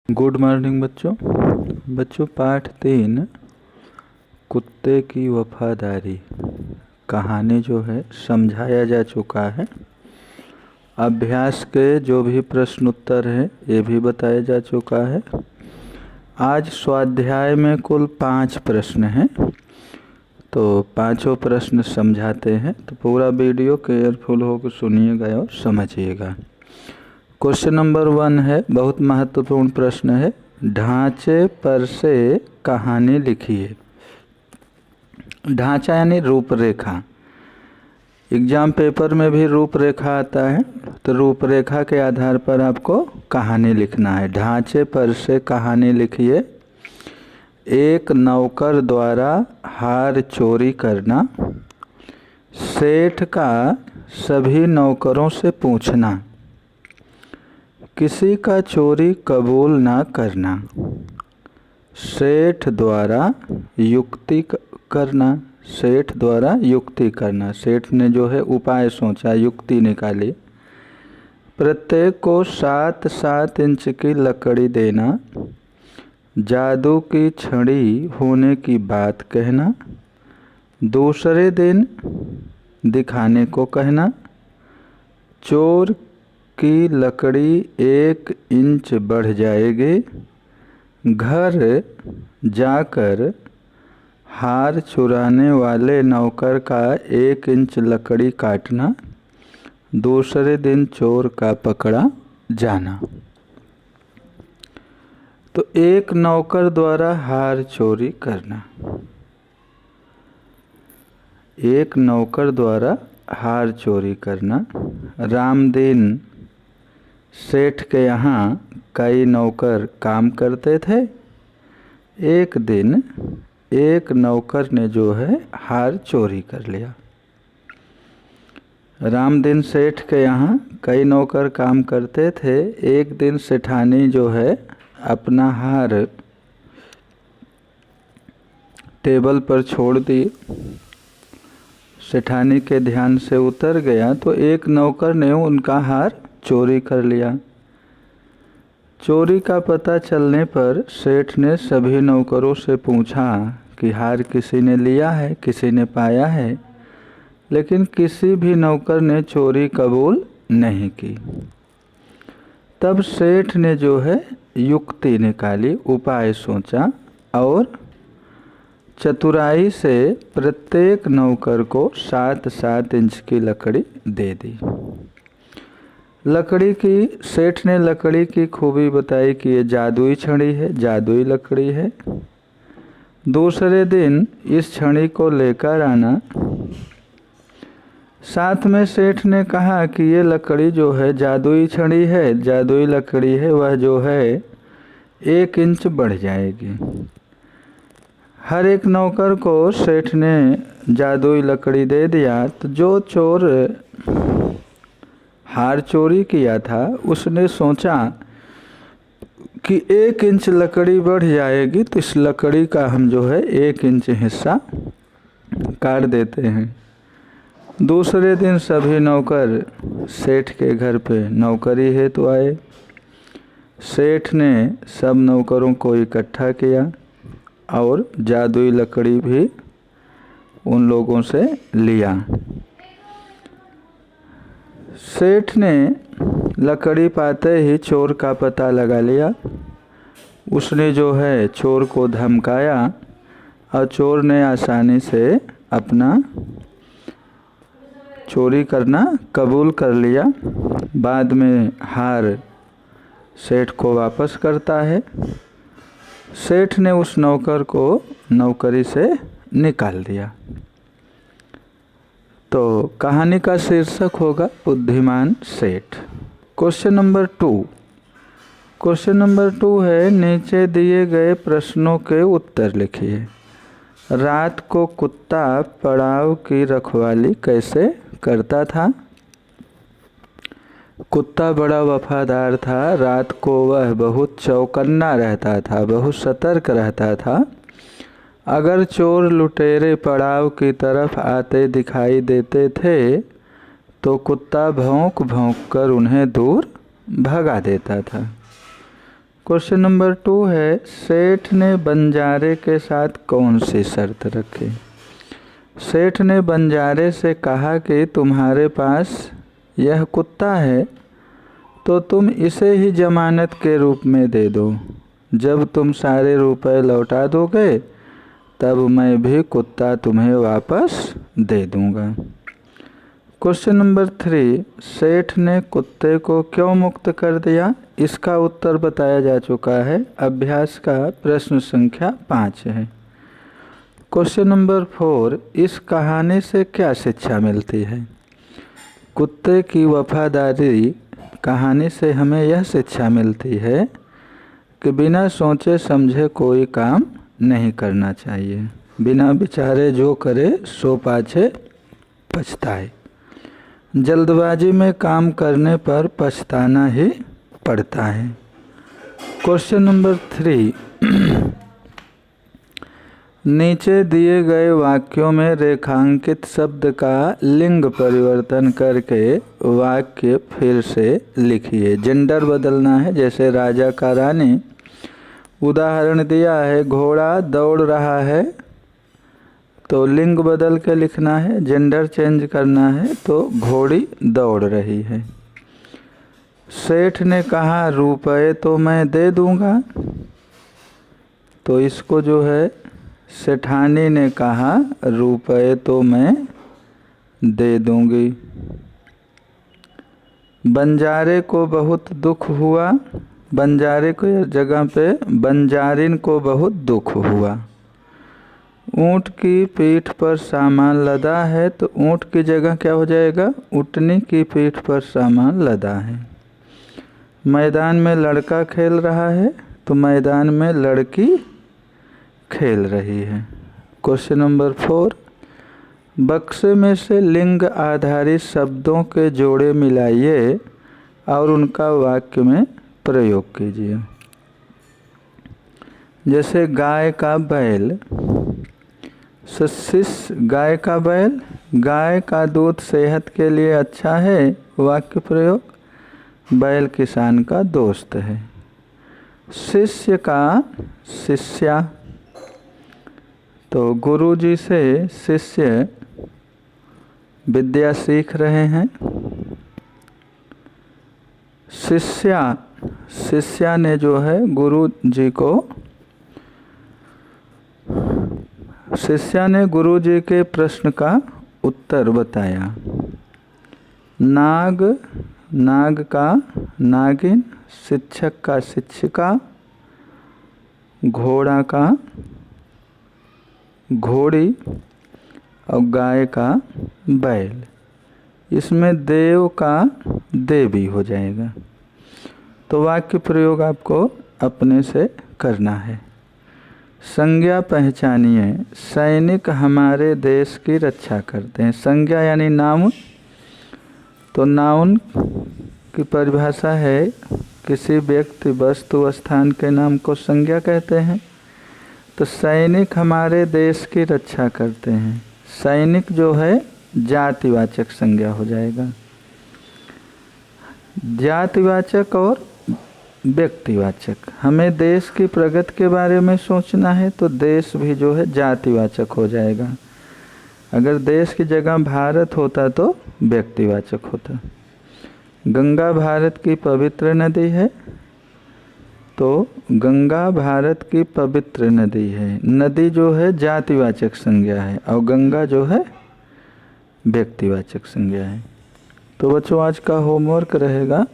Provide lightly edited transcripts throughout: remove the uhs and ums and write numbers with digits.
Good morning बच्चों पाठ 3 कुत्ते की वफादारी कहानी जो है समझाया जा चुका है। अभ्यास के जो भी प्रश्न उत्तर हैं ये भी बताया जा चुका है। आज स्वाध्याय में कुल 5 प्रश्न हैं, तो पांचों प्रश्न समझाते हैं, तो पूरा वीडियो केयरफुल होकर सुनिएगा और समझिएगा। क्वेश्चन नंबर 1 है, बहुत महत्वपूर्ण प्रश्न है। ढांचे पर से कहानी लिखिए। ढांचा यानी रूपरेखा। एग्जाम पेपर में भी रूपरेखा आता है, तो रूपरेखा के आधार पर आपको कहानी लिखना है। ढांचे पर से कहानी लिखिए। एक नौकर द्वारा हार चोरी करना, सेठ का सभी नौकरों से पूछना, किसी का चोरी कबूल ना करना, सेठ द्वारा युक्ति करना। सेठ द्वारा युक्ति करना, सेठ ने जो है उपाय सोचा, युक्ति निकाली। प्रत्येक को 7-7 इंच की लकड़ी देना, जादू की छड़ी होने की बात कहना, दूसरे दिन दिखाने को कहना, चोर की लकड़ी 1 इंच बढ़ जाएगी, घर जाकर हार चुराने वाले नौकर का 1 इंच लकड़ी काटना, दूसरे दिन चोर का पकड़ा जाना। तो एक नौकर द्वारा हार चोरी करना। एक नौकर द्वारा हार चोरी करना। रामदीन सेठ के यहाँ कई नौकर काम करते थे। एक दिन एक नौकर ने जो है हार चोरी कर लिया। रामदीन सेठ के यहाँ कई नौकर काम करते थे। एक दिन सेठानी जो है अपना हार टेबल पर छोड़ दी। सेठानी के ध्यान से उतर गया तो एक नौकर ने उनका हार चोरी कर लिया। चोरी का पता चलने पर सेठ ने सभी नौकरों से पूछा कि हार किसी ने लिया है, किसी ने पाया है, लेकिन किसी भी नौकर ने चोरी कबूल नहीं की। तब सेठ ने जो है युक्ति निकाली, उपाय सोचा और चतुराई से प्रत्येक नौकर को 7-7 इंच की लकड़ी दे दी। लकड़ी की सेठ ने लकड़ी की खूबी बताई कि ये जादुई छड़ी है, जादुई लकड़ी है। दूसरे दिन इस छड़ी को लेकर आना। साथ में सेठ ने कहा कि ये लकड़ी जो है जादुई छड़ी है, जादुई लकड़ी है, वह जो है 1 इंच बढ़ जाएगी। हर एक नौकर को सेठ ने जादुई लकड़ी दे दिया। तो जो चोर हार चोरी किया था उसने सोचा कि 1 इंच लकड़ी बढ़ जाएगी, तो इस लकड़ी का हम जो है 1 इंच हिस्सा काट देते हैं। दूसरे दिन सभी नौकर सेठ के घर पे नौकरी हेतु आए। सेठ ने सब नौकरों को इकट्ठा किया और जादुई लकड़ी भी उन लोगों से लिया। सेठ ने लकड़ी पाते ही चोर का पता लगा लिया। उसने जो है चोर को धमकाया और चोर ने आसानी से अपना चोरी करना कबूल कर लिया। बाद में हार सेठ को वापस करता है। सेठ ने उस नौकर को नौकरी से निकाल दिया। तो कहानी का शीर्षक होगा बुद्धिमान सेठ। Question number 2। क्वेश्चन नंबर 2 है, नीचे दिए गए प्रश्नों के उत्तर लिखिए। रात को कुत्ता पड़ाव की रखवाली कैसे करता था? कुत्ता बड़ा वफादार था। रात को वह बहुत चौकन्ना रहता था, बहुत सतर्क रहता था। अगर चोर लुटेरे पड़ाव की तरफ आते दिखाई देते थे तो कुत्ता भौंक भौंक कर उन्हें दूर भगा देता था। क्वेश्चन नंबर 2 है, सेठ ने बंजारे के साथ कौन सी शर्त रखी? सेठ ने बंजारे से कहा कि तुम्हारे पास यह कुत्ता है तो तुम इसे ही जमानत के रूप में दे दो। जब तुम सारे रुपए लौटा दोगे तब मैं भी कुत्ता तुम्हें वापस दे दूंगा। क्वेश्चन नंबर 3, सेठ ने कुत्ते को क्यों मुक्त कर दिया? इसका उत्तर बताया जा चुका है। अभ्यास का प्रश्न संख्या 5 है। क्वेश्चन नंबर 4, इस कहानी से क्या शिक्षा मिलती है? कुत्ते की वफादारी कहानी से हमें यह शिक्षा मिलती है कि बिना सोचे समझे कोई काम नहीं करना चाहिए। बिना विचारे जो करे सो पाछे पछताए। जल्दबाजी में काम करने पर पछताना ही पड़ता है। क्वेश्चन नंबर 3, नीचे दिए गए वाक्यों में रेखांकित शब्द का लिंग परिवर्तन करके वाक्य फिर से लिखिए। जेंडर बदलना है, जैसे राजा का रानी। उदाहरण दिया है, घोड़ा दौड़ रहा है, तो लिंग बदल के लिखना है। जेंडर चेंज करना है तो घोड़ी दौड़ रही है। सेठ ने कहा रुपए तो मैं दे दूंगा, तो इसको जो है सेठानी ने कहा रुपए तो मैं दे दूंगी। बंजारे को बहुत दुख हुआ, बंजारे को जगह पे बंजारिन को बहुत दुख हुआ। ऊँट की पीठ पर सामान लदा है, तो ऊँट की जगह क्या हो जाएगा? ऊँटनी की पीठ पर सामान लदा है। मैदान में लड़का खेल रहा है, तो मैदान में लड़की खेल रही है। क्वेश्चन नंबर 4, बक्से में से लिंग आधारित शब्दों के जोड़े मिलाइए और उनका वाक्य में प्रयोग कीजिए। जैसे गाय का बैल, गाय का बैल, गाय का दूध सेहत के लिए अच्छा है। वाक्य प्रयोग, बैल किसान का दोस्त है। शिष्य का शिष्या, तो गुरु जी से शिष्य विद्या सीख रहे हैं। शिष्या ने जो है गुरु जी को, शिष्या ने गुरु जी के प्रश्न का उत्तर बताया। नाग, नाग का नागिन, शिक्षक का शिक्षिका, घोड़ा का घोड़ी और गाय का बैल। इसमें देव का देवी हो जाएगा। तो वाक्य प्रयोग आपको अपने से करना है। संज्ञा पहचानिए। सैनिक हमारे देश की रक्षा करते हैं। संज्ञा यानी नाउन, तो नाउन की परिभाषा है किसी व्यक्ति, वस्तु, स्थान के नाम को संज्ञा कहते हैं। तो सैनिक हमारे देश की रक्षा करते हैं। सैनिक जो है जातिवाचक संज्ञा हो जाएगा। जातिवाचक और व्यक्तिवाचक। हमें देश की प्रगति के बारे में सोचना है तो देश भी जो है जातिवाचक हो जाएगा। अगर देश की जगह भारत होता तो व्यक्तिवाचक होता। गंगा भारत की पवित्र नदी है, तो गंगा भारत की पवित्र नदी है। नदी जो है जातिवाचक संज्ञा है और गंगा जो है व्यक्तिवाचक संज्ञा है। तो बच्चों आज का होमवर्क रहेगा,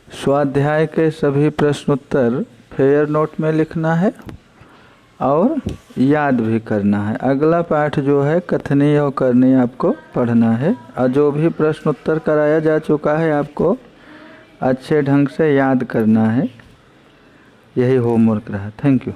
स्वाध्याय के सभी प्रश्न उत्तर फेयर नोट में लिखना है और याद भी करना है। अगला पाठ जो है कथनीय और करणीय आपको पढ़ना है और जो भी प्रश्न उत्तर कराया जा चुका है आपको अच्छे ढंग से याद करना है। यही होमवर्क रहा। Thank you.